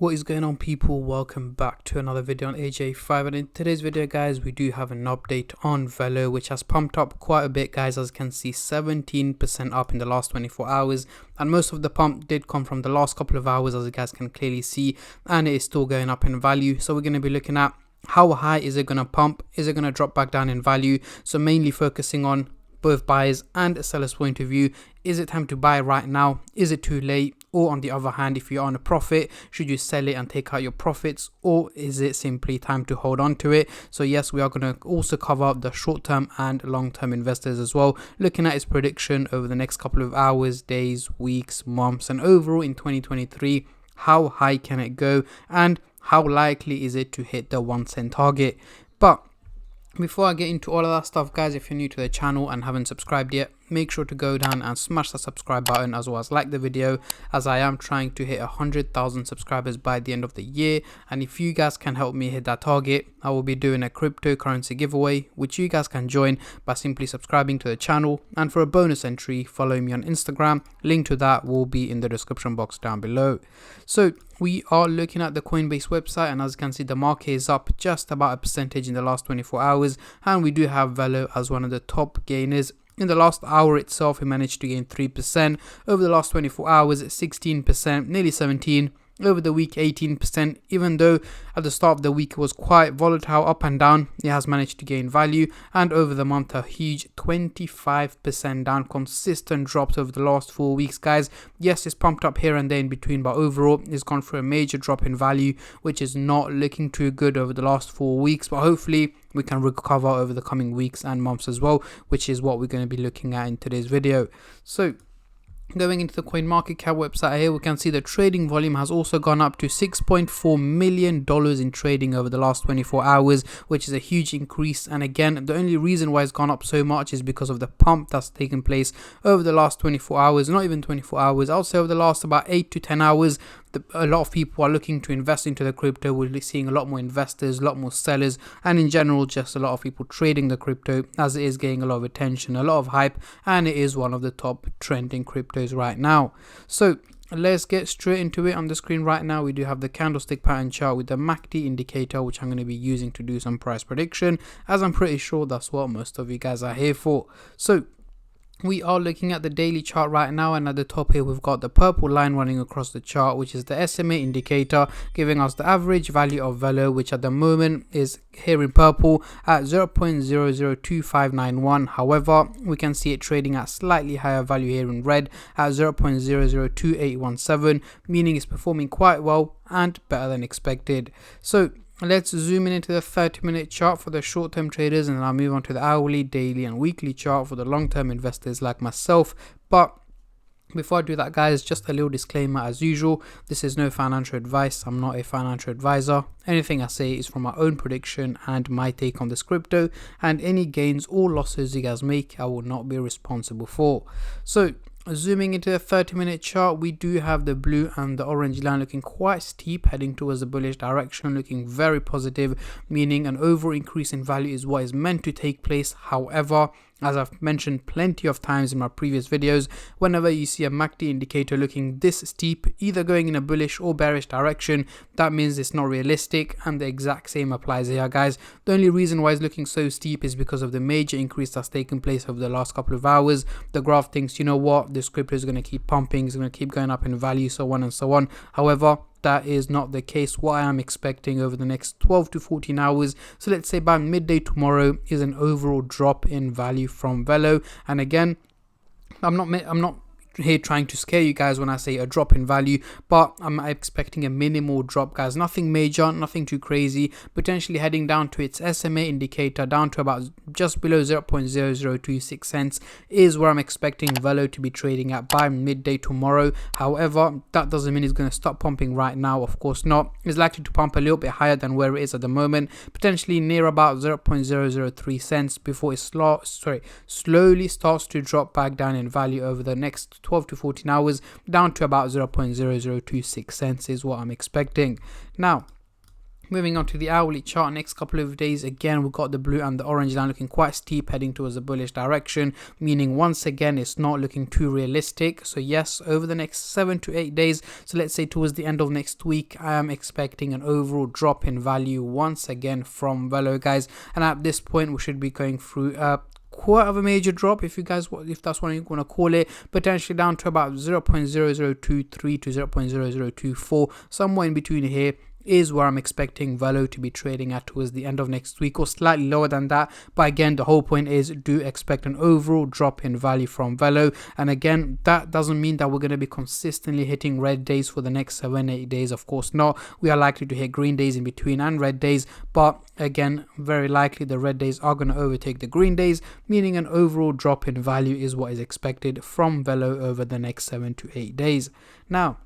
What is going on, people? Welcome back to another video on AJ5, and in today's video guys we do have an update on Velo, which has pumped up quite a bit guys. As you can see, 17% up in the last 24 hours, and most of the pump did come from the last couple of hours, as you guys can clearly see, and it is still going up in value. So we're going to be looking at how high is it going to pump, is it going to drop back down in value. So mainly focusing on both buyers and sellers point of view. Is it time to buy right now? Is it too late? Or on the other hand, if you're on a profit, should you sell it and take out your profits, or is it simply time to hold on to it? So yes, we are going to also cover the short-term and long-term investors as well, looking at its prediction over the next couple of hours, days, weeks, months, and overall in 2023, how high can it go and how likely is it to hit the 1 cent target. But before I get into all of that stuff guys, if you're new to the channel and haven't subscribed yet, make sure to go down and smash the subscribe button, as well as like the video, as I am trying to hit 100,000 subscribers by the end of the year. And if you guys can help me hit that target, I will be doing a cryptocurrency giveaway, which you guys can join by simply subscribing to the channel. And for a bonus entry, follow me on Instagram. Link to that will be in the description box down below. So we are looking at the Coinbase website, and as you can see, the market is up just about a percentage in the last 24 hours, and we do have Velo as one of the top gainers. In the last hour itself, we managed to gain 3%. Over the last 24 hours, 16%, nearly 17%. Over the week, 18%. Even though at the start of the week it was quite volatile, up and down, it has managed to gain value. And over the month, a huge 25% down. Consistent drops over the last 4 weeks, guys. Yes, it's pumped up here and there in between, but overall, it's gone for a major drop in value, which is not looking too good over the last 4 weeks. But hopefully, we can recover over the coming weeks and months as well, which is what we're going to be looking at in today's video. So going into the CoinMarketCap website here, we can see the trading volume has also gone up to $6.4 million in trading over the last 24 hours, which is a huge increase. And again, the only reason why it's gone up so much is because of the pump that's taken place over the last 24 hours, not even 24 hours, I'll say over the last about 8 to 10 hours. A lot of people are looking to invest into the crypto. We're seeing a lot more investors, a lot more sellers, and in general just a lot of people trading the crypto, as it is getting a lot of attention, a lot of hype, and it is one of the top trending cryptos right now. So let's get straight into it. On the screen right now, we do have the candlestick pattern chart with the MACD indicator, which I'm going to be using to do some price prediction, as I'm pretty sure that's what most of you guys are here for. So we are looking at the daily chart right now, and at the top here we've got the purple line running across the chart, which is the SMA indicator, giving us the average value of Velo, which at the moment is here in purple at 0.002591. However, we can see it trading at slightly higher value here in red at 0.002817, meaning it's performing quite well and better than expected. So let's zoom in into the 30-minute chart for the short-term traders, and then I'll move on to the hourly, daily, and weekly chart for the long-term investors like myself. But before I do that, guys, just a little disclaimer as usual. This is no financial advice. I'm not a financial advisor. Anything I say is from my own prediction and my take on this crypto, and any gains or losses you guys make, I will not be responsible for. So zooming into the 30-minute chart, we do have the blue and the orange line looking quite steep, heading towards the bullish direction, looking very positive, meaning an overall increase in value is what is meant to take place. However, as I've mentioned plenty of times in my previous videos, whenever you see a MACD indicator looking this steep, either going in a bullish or bearish direction, that means it's not realistic, and the exact same applies here, guys. The only reason why it's looking so steep is because of the major increase that's taken place over the last couple of hours. The graph thinks, you know what, this crypto is going to keep pumping, it's going to keep going up in value, so on and so on. However, that is not the case. What I am expecting over the next 12 to 14 hours, so let's say by midday tomorrow, is an overall drop in value from Velo. And again, I'm not here trying to scare you guys when I say a drop in value, but I'm expecting a minimal drop, guys. Nothing major, nothing too crazy, potentially heading down to its SMA indicator, down to about just below 0.0026 cents is where I'm expecting Velo to be trading at by midday tomorrow. However, that doesn't mean it's going to stop pumping right now. Of course not. It's likely to pump a little bit higher than where it is at the moment, potentially near about 0.003 cents before it slowly starts to drop back down in value over the next 12 to 14 hours, down to about 0.0026 cents is what I'm expecting. Now, Moving on to the hourly chart, next couple of days, again, we've got the blue and the orange line looking quite steep, heading towards a bullish direction, meaning once again, it's not looking too realistic. So yes, over the next 7 to 8 days, so let's say towards the end of next week, I am expecting an overall drop in value once again from Velo, guys. And at this point, we should be going through quite of a major drop, if that's what you want to call it, potentially down to about 0.0023 to 0.0024, somewhere in between here is where I'm expecting Velo to be trading at towards the end of next week, or slightly lower than that. But again, the whole point is, do expect an overall drop in value from Velo. And again, that doesn't mean that we're going to be consistently hitting red days for the next 7-8 days. Of course not. We are likely to hit green days in between and red days, but again, very likely the red days are going to overtake the green days, meaning an overall drop in value is what is expected from Velo over the next 7 to 8 days. Now,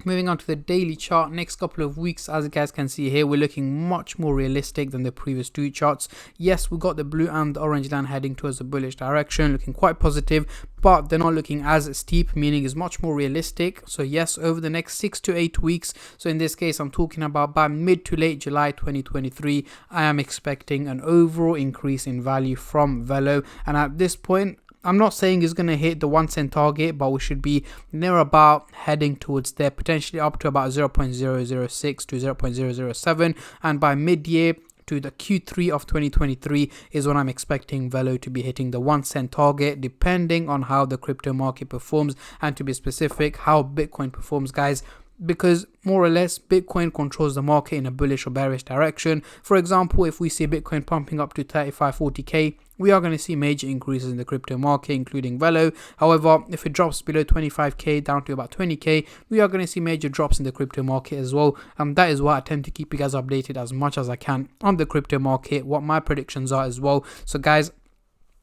moving on to the daily chart, next couple of weeks, as you guys can see here, we're looking much more realistic than the previous two charts. Yes, we've got the blue and the orange line heading towards a bullish direction, looking quite positive, but they're not looking as steep, meaning it's much more realistic. So yes, over the next 6 to 8 weeks, so in this case, I'm talking about by mid to late July 2023, I am expecting an overall increase in value from Velo. And at this point, I'm not saying it's going to hit the 1 cent target, but we should be near about heading towards there, potentially up to about 0.006 to 0.007. And by mid-year to the Q3 of 2023 is when I'm expecting Velo to be hitting the 1 cent target, depending on how the crypto market performs, and to be specific, how Bitcoin performs, guys. Because more or less Bitcoin controls the market in a bullish or bearish direction. For example, if we see Bitcoin pumping up to 35-40k, we are going to see major increases in the crypto market, including Velo. However, if it drops below 25k down to about 20k, we are going to see major drops in the crypto market as well. That is why I tend to keep you guys updated as much as I can on the crypto market, what my predictions are as well. So guys,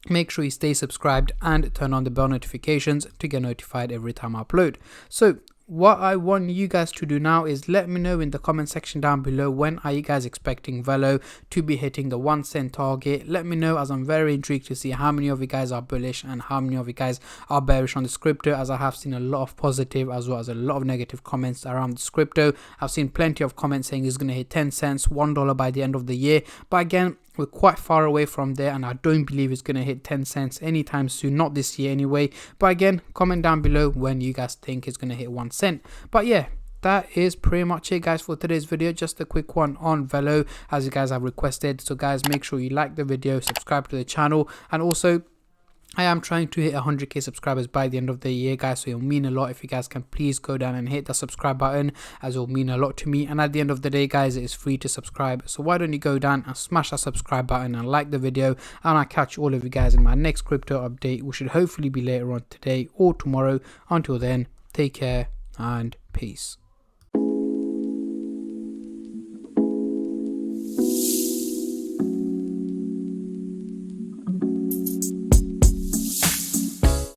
make sure you stay subscribed and turn on the bell notifications to get notified every time I upload. So what I want you guys to do now is let me know in the comment section down below, when are you guys expecting Velo to be hitting the 1 cent target. Let me know, as I'm very intrigued to see how many of you guys are bullish and how many of you guys are bearish on this crypto, as I have seen a lot of positive as well as a lot of negative comments around this crypto. I've seen plenty of comments saying it's going to hit 10 cents, $1 by the end of the year, but again, we're quite far away from there, and I don't believe it's going to hit 10 cents anytime soon, not this year anyway. But again, comment down below when you guys think it's going to hit 1 cent. But yeah, that is pretty much it, guys, for today's video. Just a quick one on Velo, as you guys have requested. So guys, make sure you like the video, subscribe to the channel, and also I am trying to hit 100k subscribers by the end of the year, guys, so it'll mean a lot if you guys can please go down and hit the subscribe button, as it'll mean a lot to me. And at the end of the day, guys, it is free to subscribe, so why don't you go down and smash that subscribe button and like the video, and I'll catch all of you guys in my next crypto update, which should hopefully be later on today or tomorrow. Until then, take care and peace.